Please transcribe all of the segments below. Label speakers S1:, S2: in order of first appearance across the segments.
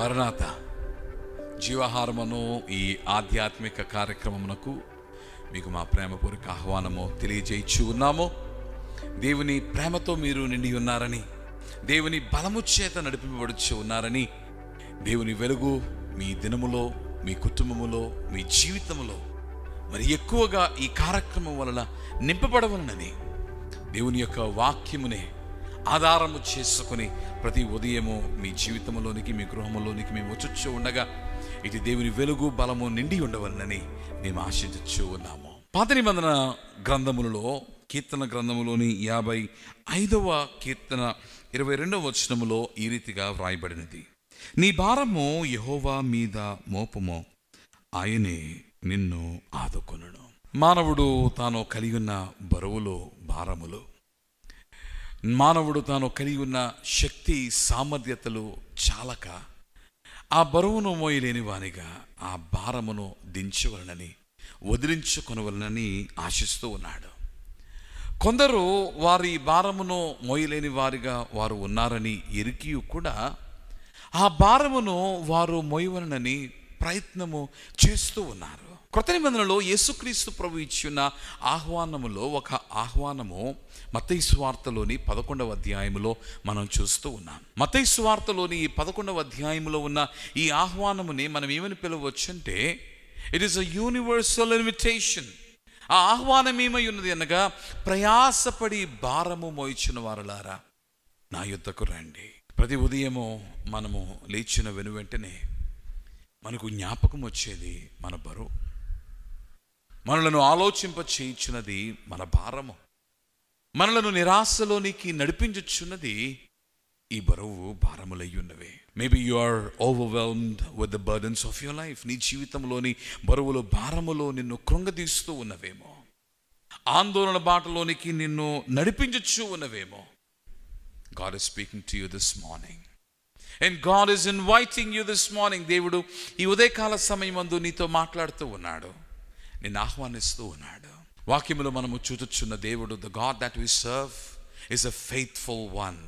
S1: మరణాత జీవాహారమును ఈ ఆధ్యాత్మిక కార్యక్రమమునకు మీకు మా ప్రేమపూర్వక ఆహ్వానము తెలియజేయచ్చు ఉన్నాము. దేవుని ప్రేమతో మీరు నిండి ఉన్నారని, దేవుని బలము చేత నడిపింపబడుచు ఉన్నారని, దేవుని వెలుగు మీ దినములో, మీ కుటుంబములో, మీ జీవితంలో మరి ఎక్కువగా ఈ కార్యక్రమం వలన నింపబడవలనని దేవుని యొక్క వాక్యమునే ఆధారము చేసుకుని ప్రతి ఉదయము మీ జీవితంలోనికి, మీ గృహంలోనికి మేము వచ్చుచూ ఉండగా ఇది దేవుని వెలుగు బలము నిండి ఉండవలనని మేము ఆశించచ్చు ఉన్నాము. పాత నిబంధన గ్రంథములలో కీర్తన గ్రంథములోని 55వ కీర్తన 22వ వచనములో ఈ రీతిగా వ్రాయబడినది: నీ భారము యెహోవా మీద మోపుము, ఆయనే నిన్ను ఆదుకొనును. మానవుడు తాను కలిగి ఉన్న బరువులు, భారములు, మానవుడు తాను కలిగి ఉన్న శక్తి సామర్థ్యతలు చాలక ఆ బరువును మోయలేని వానిగా ఆ భారమును దించవలనని, వదిలించుకొనవలనని ఆశిస్తూ ఉన్నాడు. కొందరు వారి భారమును మోయలేని వారిగా వారు ఉన్నారని ఎరిగి కూడా ఆ భారమును వారు మోయవలనని ప్రయత్నము చేస్తూ ఉన్నారు. క్రొత్త నిబంధనలో యేసుక్రీస్తు ప్రభు ఇచ్చిన ఆహ్వానములో ఒక ఆహ్వానము మత్తయి సువార్తలోని 11వ అధ్యాయములో మనం చూస్తూ ఉన్నాం. మత్తయి సువార్తలోని ఈ 11వ అధ్యాయములో ఉన్న ఈ ఆహ్వానముని మనం ఏమని పిలవచ్చు అంటే, it is a universal invitation. ఆ ఆహ్వానం ఏమై ఉన్నది అనగా, ప్రయాసపడి భారము మోయిచిన వారులారా నా యొద్దకు రండి. ప్రతి ఉదయము మనము లేచిన వెనువెంటనే మనకు జ్ఞాపకం వచ్చేది మన బరువు, మనలను ఆలోచింప చేయించున్నది మన భారము, మనలను నిరాశలోనికి నడిపించుచున్నది ఈ బరువు భారములై ఉన్నవే. Maybe you are overwhelmed with the burdens of your life. నీ జీవితంలోని బరువులు, భారములో నిన్ను కృంగదీస్తూ ఉన్నవేమో, ఆందోళన బాటలోనికి నిన్ను నడిపించుచూ ఉన్నవేమో. God is speaking to you this morning. And God is inviting you this morning. దేవుడు ఈ ఉదయకాల సమయమందు నీతో మాట్లాడుతూ ఉన్నాడు, నిన్ను ఆహ్వానిస్తూ ఉన్నాడు. వాక్యములో మనము చూచుచున్న దేవుడు, the God that we serve is a faithful one.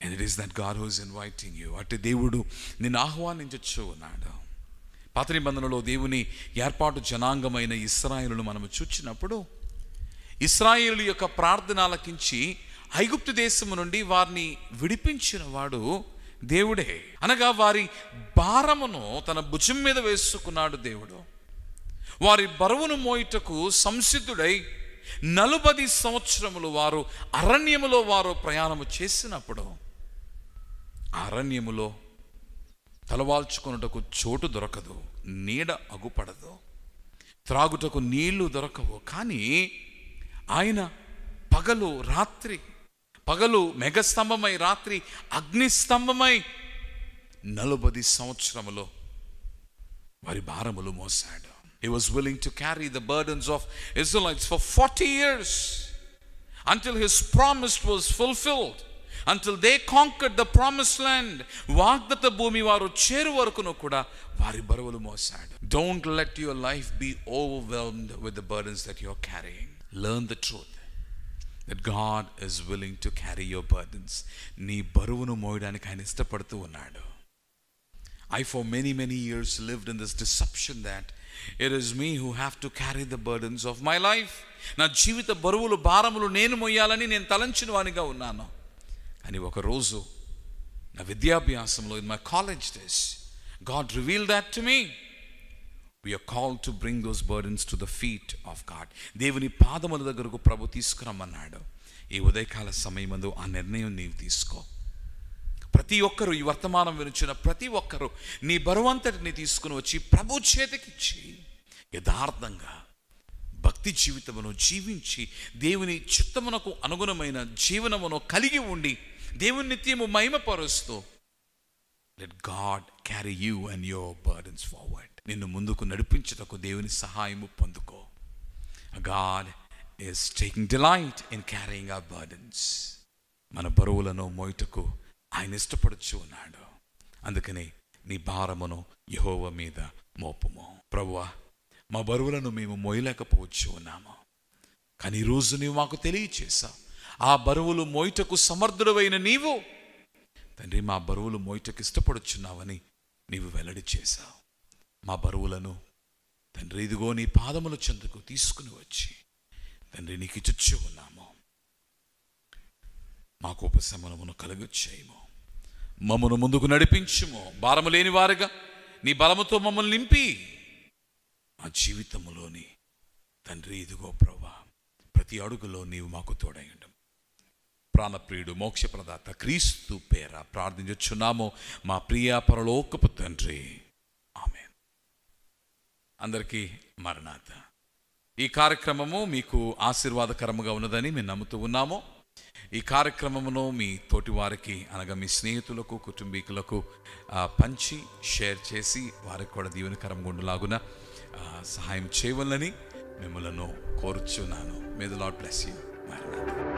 S1: And it is that God who is inviting you. అట్టి దేవుడు నిన్ను ఆహ్వానించచ్చు ఉన్నాడు. పాత నిబంధనలో దేవుని ఏర్పాటు జనాంగమైన ఇశ్రాయేలును మనము చూచినప్పుడు, ఇశ్రాయేలు యొక్క ప్రార్థన ఆలకించి ఐగుప్తు దేశము నుండి వారిని విడిపించిన వాడు దేవుడే. అనగా వారి భారమును తన భుజం మీద వేసుకున్నాడు దేవుడు. వారి బరువును మోయుటకు సంసిద్ధుడై 40 సంవత్సరములు వారు అరణ్యములో వారు ప్రయాణము చేసినప్పుడు, అరణ్యములో తలవాల్చుకొనుటకు చోటు దొరకదు, నీడ అగుపడదు, త్రాగుటకు నీళ్లు దొరకవు. కానీ ఆయన పగలు మెఘస్తంభమై, రాత్రి అగ్నిస్తంభమై 40 సంవత్సరములో వారి భారములు మోసాడు. He was willing to carry the burdens of Israelites for 40 years until his promise was fulfilled, until they conquered the promised land. వాగ్దత్త భూమి వారు చేరు వరకును కూడా వారి బరువులు మోసాడు. Don't let your life be overwhelmed with the burdens that you're carrying. Learn the truth that God is willing to carry your burdens. నీ బరువును మోయడానికి ఆయన ఇష్టపడుతూ ఉన్నాడు. I for many years lived in this deception that it is me who have to carry the burdens of my life. నా జీవిత బరువులు, భారములు నేను మోయాలని నేను తలంచిన వానిగా ఉన్నాను. కానీ ఒక రోజు నా విద్యాభ్యాసంలో, in my college days, God revealed that to me. We are called to bring those burdens to the feet of God. దేవుని పాదముల దగ్గరకు ప్రభు తీసుకురమ్మన్నాడు. ఈ ఉదయకాల సమయమందు ఆ నిర్ణయం నీవు తీసుకో. ప్రతి ఒక్కరూ, ఈ వర్తమానం వినిచిన ప్రతి ఒక్కరూ నీ బరువంతటిని తీసుకుని వచ్చి ప్రభు చేతికిచ్చి యథార్థంగా భక్తి జీవితమును జీవించి దేవుని చిత్తమునకు అనుగుణమైన జీవనమును కలిగి ఉండి దేవుని నిత్యము మహిమపరుస్తూ, let God carry you and your burdens forward. నిన్ను ముందుకు నడిపించుటకు దేవుని సహాయము పొందుకో. God is taking delight in carrying our burdens. మన బరువులను మోయుటకు ఆయన ఇష్టపడుచు ఉన్నాడు. అందుకని నీ భారమును యెహోవా మీద మోపుము. ప్రభువా, మా బరువులను మేము మోయలేకపోవచ్చు ఉన్నాము, కానీ ఈరోజు నీవు మాకు తెలియచేశావు, ఆ బరువులు మోయుటకు సమర్థుడవైన నీవు తండ్రి మా బరువులు మోయుటకు ఇష్టపడుచున్నావని నీవు వెల్లడి చేశావు. మా బరువులను తండ్రి ఇదిగో నీ పాదముల చెంతకు తీసుకుని వచ్చి తండ్రి నీకు ఇచ్చుచూ ఉన్నాము. మాకు ఉపశమనమును కలుగు చేయము, మమ్మను ముందుకు నడిపించుము. భారము లేని వారుగా నీ బలముతో మమ్మల్ని నింపి మా జీవితంలోని తండ్రి ఇదిగో ప్రభువా ప్రతి అడుగులో నీవు మాకు తోడయ్యుండు. ప్రాణప్రియుడు మోక్షప్రదాత క్రీస్తు పేర ప్రార్థించుచున్నాము మా ప్రియ పరలోకపు తండ్రి, ఆమేన్. అందరికీ మరణాత. ఈ కార్యక్రమము మీకు ఆశీర్వాదకరముగా ఉన్నదని మేము నమ్ముతూ ఉన్నాము. ఈ కార్యక్రమమును మీ తోటి వారికి అనగా మీ స్నేహితులకు, కుటుంబీకులకు పంచి షేర్ చేసి వారికి కూడా దీవెనకరంగా ఉండులాగున సహాయం చేయవలని మిమ్మల్ని కోరుచున్నాను. మే ది లార్డ్ బ్లెస్ యు. మరణాత.